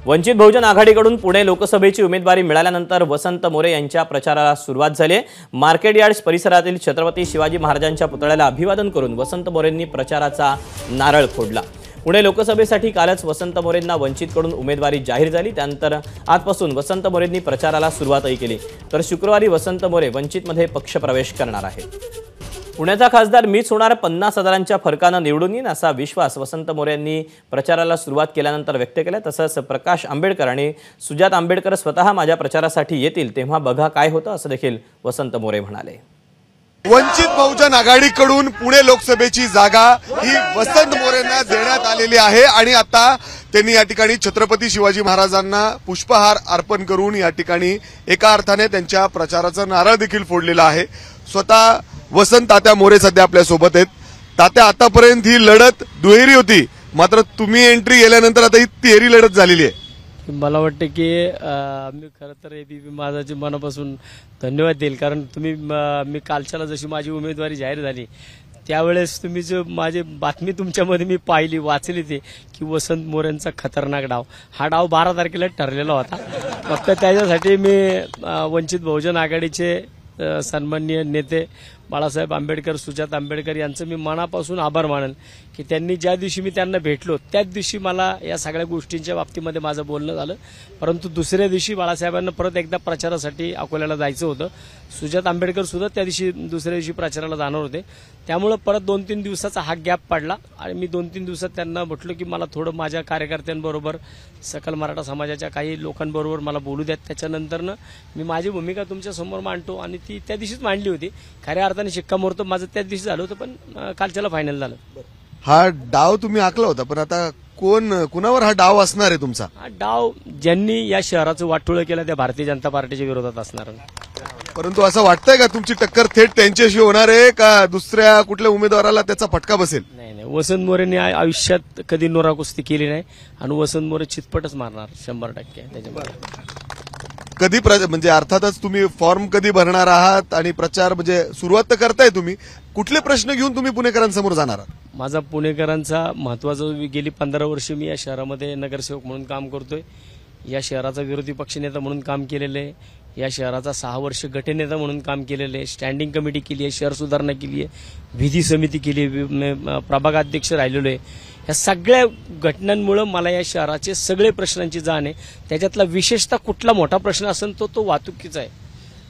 वंचित बहुजन आघाडीकडून पुणे लोकसभेची उमेदवारी मिळाल्यानंतर वसंत मोरे यांच्या प्रचाराला सुरुवात झाली आहे। मार्केट यार्ड परिसरातील छत्रपती शिवाजी महाराजांच्या पुतळ्याला अभिवादन करून वसंत मोरेंनी प्रचाराचा नारळ फोडला। पुणे लोकसभेसाठी कालच वसंत मोरेंना वंचितकडून उमेदवारी जाहीर झाली। त्यानंतर आजपासून वसंत मोरेंनी प्रचाराला सुरुवातही केली, तर शुक्रवारी वसंत मोरे वंचितमध्ये पक्षप्रवेश करणार आहेत। पुण्याचा खासदार मीच होणार, 50,000च्या फरकानं निवडून येईन असा विश्वास वसंत मोरे यांनी प्रचाराला सुरुवात केल्यानंतर व्यक्त केला। तसंच प्रकाश आंबेडकर आणि सुजात आंबेडकर स्वतः माझ्या प्रचारासाठी येतील तेव्हा बघा काय होतं असं देखील वसंत मोरे म्हणाले। वंचित बहुजन आघाडीकडून पुणे लोकसभेची जागा ही वसंत मोरेंना देण्यात आलेली आहे आणि आता त्यांनी या ठिकाणी छत्रपती शिवाजी महाराजांना पुष्पहार अर्पण करून या ठिकाणी एका अर्थाने त्यांच्या प्रचाराचा नारळ देखील फोडलेला आहे। स्वतः वसंत तात्या मोरे सध्या आपल्या सोबत आहेत। तात्या, आतापर्यंत ही लढत दुहेरी होती, मात्र तुम्ही एंट्री केल्यानंतर आता ही तिहेरी लढत झालेली आहे। मला वाटतं की मी खरं तर एबीपी माझाचे मनापासून धन्यवाद देईल, कारण तुम्ही मी कालच्याला जशी माझी उमेदवारी जाहीर झाली त्यावेळेस तुम्ही जो माझी बातमी तुमच्यामध्ये मी पाहिली वाचली ती की वसंत मोरेंचा खतरनाक डाव, हा डाव 12 तारखेला ठरलेला होता। फक्त त्याच्यासाठी मी वंचित बहुजन आघाडीचे सन्माननीय नेते बाळासाहेब आंबेडकर, सुजात आंबेडकर यांचं मी मनापासून आभार मानेन की त्यांनी ज्या दिवशी मी त्यांना भेटलो त्याच दिवशी मला या सगळ्या गोष्टींच्या बाबतीमध्ये माझं बोलणं झालं। परंतु दुसऱ्या दिवशी बाळासाहेबांना परत एकदा प्रचारासाठी अकोल्याला जायचं होतं। सुजात आंबेडकर सुद्धा त्या दिवशी दुसऱ्या दिवशी प्रचाराला जाणार होते, त्यामुळे परत 2-3 दिवसाचा हा गॅप पडला आणि मी 2-3 दिवसात त्यांना म्हटलं की मला थोडं माझ्या कार्यकर्त्यांबरोबर, सकल मराठा समाजाच्या काही लोकांबरोबर मला बोलू द्या, त्याच्यानंतरनं मी माझी भूमिका तुमच्या समोर मांडतो। आणि ती त्या दिवशीच मांडली होती। खऱ्या अर्थाने शिक्कामोर्तब माझं त्याच दिवशी झालं होतं, पण कालच्याला फायनल झालं। हा डाव तुम्ही आखला होता, पण आता कुणावर हा डाव असणार आहे तुमचा? हा डाव ज्यांनी या शहराचं वाटोळं केलं त्या भारतीय जनता पार्टीच्या विरोधात असणार। परंतु असं वाटतंय का तुमची टक्कर थेट त्यांच्याशी होणार आहे का दुसऱ्या कुठल्या उमेदवाराला त्याचा फटका बसेल? नाही, वसंत मोरेंनी आयुष्यात कधी नोरा कुस्ती केली नाही आणि वसंत मोरे चितपटच मारणार 100%। त्याच्यामुळे कधी म्हणजे अर्थातच तुम्ही फॉर्म कधी भरणार आहात आणि प्रचार म्हणजे सुरुवात तर करताय तुम्ही, कुठले प्रश्न घेऊन तुम्ही पुणेकरांसमोर जाणार आहात? माझा पुणेकरांचा महत्वाचा, गेली 15 वर्ष मी या शहरामध्ये नगरसेवक म्हणून काम करतोय, या शहराचा विरोधी पक्षनेता म्हणून काम केलेलं आहे, या शहराचा 6 वर्ष गटनेता म्हणून काम केलेलं आहे, स्टँडिंग कमिटी केली आहे, शहर सुधारणा केली आहे, विधी समिती केली आहे, प्रभागाध्यक्ष राहिलेलो आहे। या सगळ्या घटनांमुळे मला या शहराचे सगळे प्रश्नांची जाण आहे। त्याच्यातला विशेषतः कुठला मोठा प्रश्न असेल तो वाहतुकीचा आहे,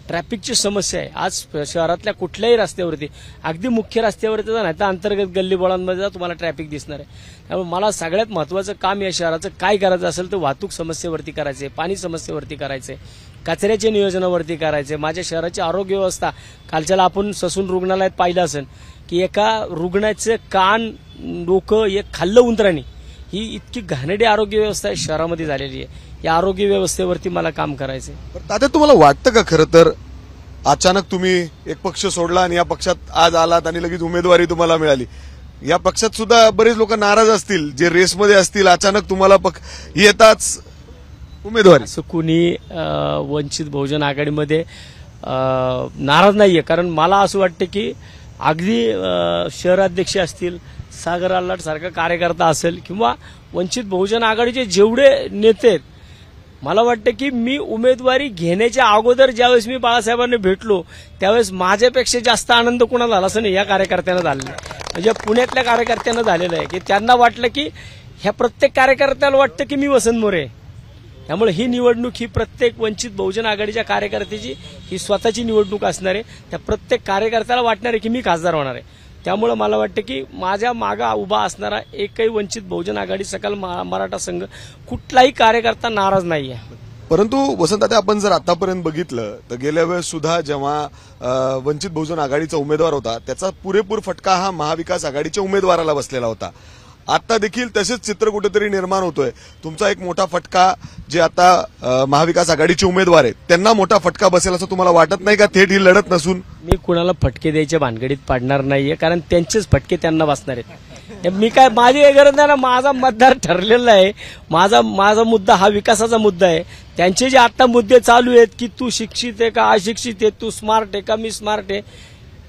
ट्रॅफिकची समस्या आहे। आज शहरातल्या कुठल्याही रस्त्यावरती, अगदी मुख्य रस्त्यावरती जा नाही तर अंतर्गत गल्लीबोळांमध्ये जा, तुम्हाला ट्रॅफिक दिसणार आहे। त्यामुळे मला सगळ्यात महत्वाचं काम या शहराचं काय करायचं असेल तर वाहतूक समस्येवरती करायचे, पाणी समस्येवरती करायचे, कचऱ्याच्या नियोजनावरती करायचे, माझ्या शहराची आरोग्य व्यवस्था। कालच्याला आपण ससून रुग्णालयात पाहिलं असेल की एका रुग्णाचं कान, डोकं एक खाल्लं उंदराने, ही इतकी घाणेरडी आरोग्य व्यवस्था शहरामध्ये झालेली आहे। या आरोग्य व्यवस्थेवरती मला काम करायचंय। तात्या, तुम्हाला वाटतं का खरं तर अचानक तुम्ही एक पक्ष सोडला आणि या पक्षात आज आलात आणि लगेच उमेदवारी तुम्हाला मिळाली, या पक्षात सुद्धा बरेच लोक नाराज असतील जे रेसमध्ये असतील, अचानक तुम्हाला येताच उमेदवारी? असं कुणी वंचित बहुजन आघाडीमध्ये नाराज नाहीये, कारण मला असं वाटतं की अगदी शहराध्यक्ष असतील, सागर आल्हाट सारखा कार्यकर्ता असेल किंवा वंचित बहुजन आघाडीचे जेवढे नेते आहेत, मला वाटतं की मी उमेदवारी घेण्याच्या अगोदर ज्यावेळेस मी बाळासाहेबांना भेटलो त्यावेळेस माझ्यापेक्षा जास्त आनंद कुणाला झाला असं नाही, या कार्यकर्त्यांना झालेला आहे। म्हणजे पुण्यातल्या कार्यकर्त्यांना झालेलं आहे की त्यांना वाटलं की ह्या प्रत्येक कार्यकर्त्याला वाटतं की मी वसंत मोरे, त्यामुळे ही निवडणूक ही प्रत्येक वंचित बहुजन आघाडीच्या कार्यकर्त्याची ही स्वतःची निवडणूक असणार आहे। त्या प्रत्येक कार्यकर्त्याला वाटणार आहे की मी खासदार होणार आहे। त्यामुळे मला वाटतं की माझ्या मागा उभा असणारा एकही वंचित बहुजन आघाडी, सकल मराठा संघ, कुठलाही कार्यकर्ता नाराज नाहीये। परंतु वसंत, आपण जर आतापर्यंत बघितलं तर गेल्या वेळेस सुद्धा जेव्हा वंचित बहुजन आघाडीचा उमेदवार होता त्याचा पुरेपूर फटका हा महाविकास आघाडीच्या उमेदवाराला बसलेला होता। आता देखील तसेच चित्र कुठेतरी निर्माण होतोय। तुमचा एक मोठा फटका, जे आता महाविकास आघाडीचे उमेदवार आहेत त्यांना मोठा फटका बसेल असं तुम्हाला वाटत नाही का? थेट ही लढत नसून मी कुणाला फटके द्यायच्या भानगडीत पाडणार नाहीये, कारण त्यांचेच फटके त्यांना बसणार आहेत। मी काय, माझी काही गरज नाही ना, माझा मतदार ठरलेला आहे, माझा मुद्दा हा विकासाचा मुद्दा आहे। त्यांचे जे आता मुद्दे चालू आहेत की तू शिक्षित आहे का अशिक्षित आहे, तू स्मार्ट आहे का मी स्मार्ट आहे,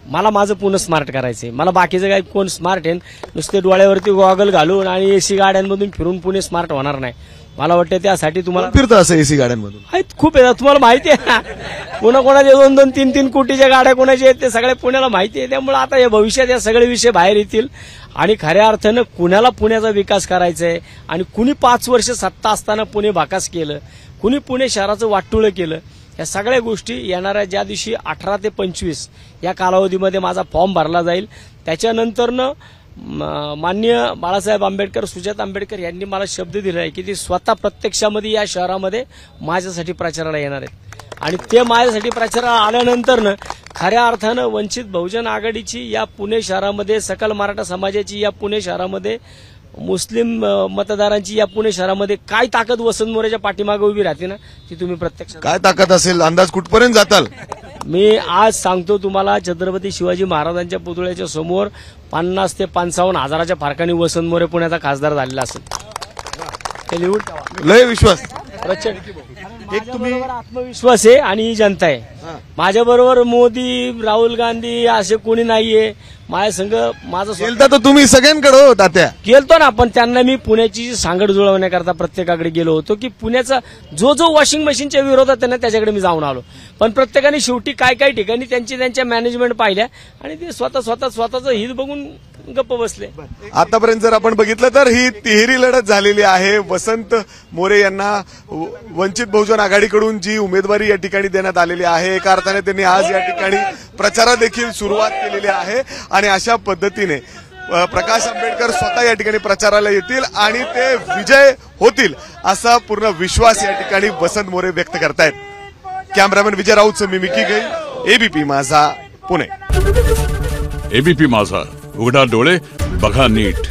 मला माझं पुन्हा स्मार्ट करायचंय। मला बाकीचं काय, कोण स्मार्ट आहे नुसते डोळ्यावरती गॉगल घालून आणि एसी गाड्यांमधून फिरून पुणे स्मार्ट होणार नाही। मला वाटतं त्यासाठी तुम्हाला फिरतं असं एसी गाड्यांमधून? आहेत, खूप येतात, तुम्हाला माहिती आहे ना. कोणाकोणाच्या 2-2, 3-3 कोटीच्या गाड्या कोणाच्या आहेत ते सगळ्या पुण्याला माहिती आहे. त्यामुळे आता या भविष्यात या सगळे विषय बाहेर येतील आणि खऱ्या अर्थानं कुणाला पुण्याचा विकास करायचा आहे आणि कुणी 5 वर्ष सत्ता असताना पुणे भाकास केलं, कुणी पुणे शहराचं वाटोळं केलं, या सगळ्या गोष्टी येणाऱ्या ज्या दिवशी 18 ते 25 या कालावधीमध्ये माझा फॉर्म भरला जाईल त्याच्यानंतरनं माननीय बाळासाहेब आंबेडकर, सुजाता आंबेडकर यांनी मला शब्द दिला आहे की ते स्वतः प्रत्यक्षामध्ये या शहरामध्ये माझ्यासाठी प्रचाराला येणार आहेत आणि ते माझ्यासाठी प्रचाराला आल्यानंतरनं खऱ्या अर्थानं वंचित बहुजन आघाडीची या पुणे शहरामध्ये, सकल मराठा समाजाची या पुणे शहरामध्ये, मुस्लिम मतदारांची या पुणे शहरामध्ये काय ताकद वसंत मोरेच्या पाठीमागे उभी राहते ना, ती तुम्ही प्रत्यक्ष काय ताकद असेल, अंदाज कुठपर्यंत जाताल? मी आज सांगतो तुम्हाला, छत्रपती शिवाजी महाराजांच्या पुतळ्याच्या समोर 50 ते 55 हजाराच्या फरकाने वसंत मोरे पुण्याचा खासदार झालेला असेल. ते लिहून ठेवा. लय विश्वास. एक तुम्ही आत्मविश्वास आहे आणि ही जनता आहे. माझ्याबरोबर मोदी, राहुल गांधी असे कोणी नाहीये. माझ्या संघ माझं गेलता तर तुम्ही सगळ्यांकडे हो तात्या. गेलतो ना, पण त्यांना मी पुण्याची सांगड जुळवण्याकरता प्रत्येकाकडे गेलो होतो की पुण्याचा जो जो वॉशिंग मशीनच्या विरोधात आहे ना त्याच्याकडे मी जाऊन आलो. पण प्रत्येकाने शेवटी काय काय ठिकाणी त्यांच्या मॅनेजमेंट पाहिल्या आणि ते स्वतःचं हित बघून गप्प बसले. आतापर्यंत जर आपण बघितलं तर ही तिहेरी लढत झालेली आहे. वसंत मोरे यांना वंचित बहुजन आघाडीकडून जी उमेदवारी या ठिकाणी देण्यात आलेली आहे, एका अर्थाने त्यांनी आज या ठिकाणी प्रचारात देखील सुरुवात केलेली आहे आणि अशा पद्धतीने प्रकाश आंबेडकर स्वतः या ठिकाणी प्रचाराला येतील आणि ते विजय होतील असा पूर्ण विश्वास या ठिकाणी वसंत मोरे व्यक्त करतायत. कॅमेरामॅन विजय राऊत, मी मिकी गई, एबीपी माझा, पुणे. एबीपी माझा, उघडा डोळे बघा नीट.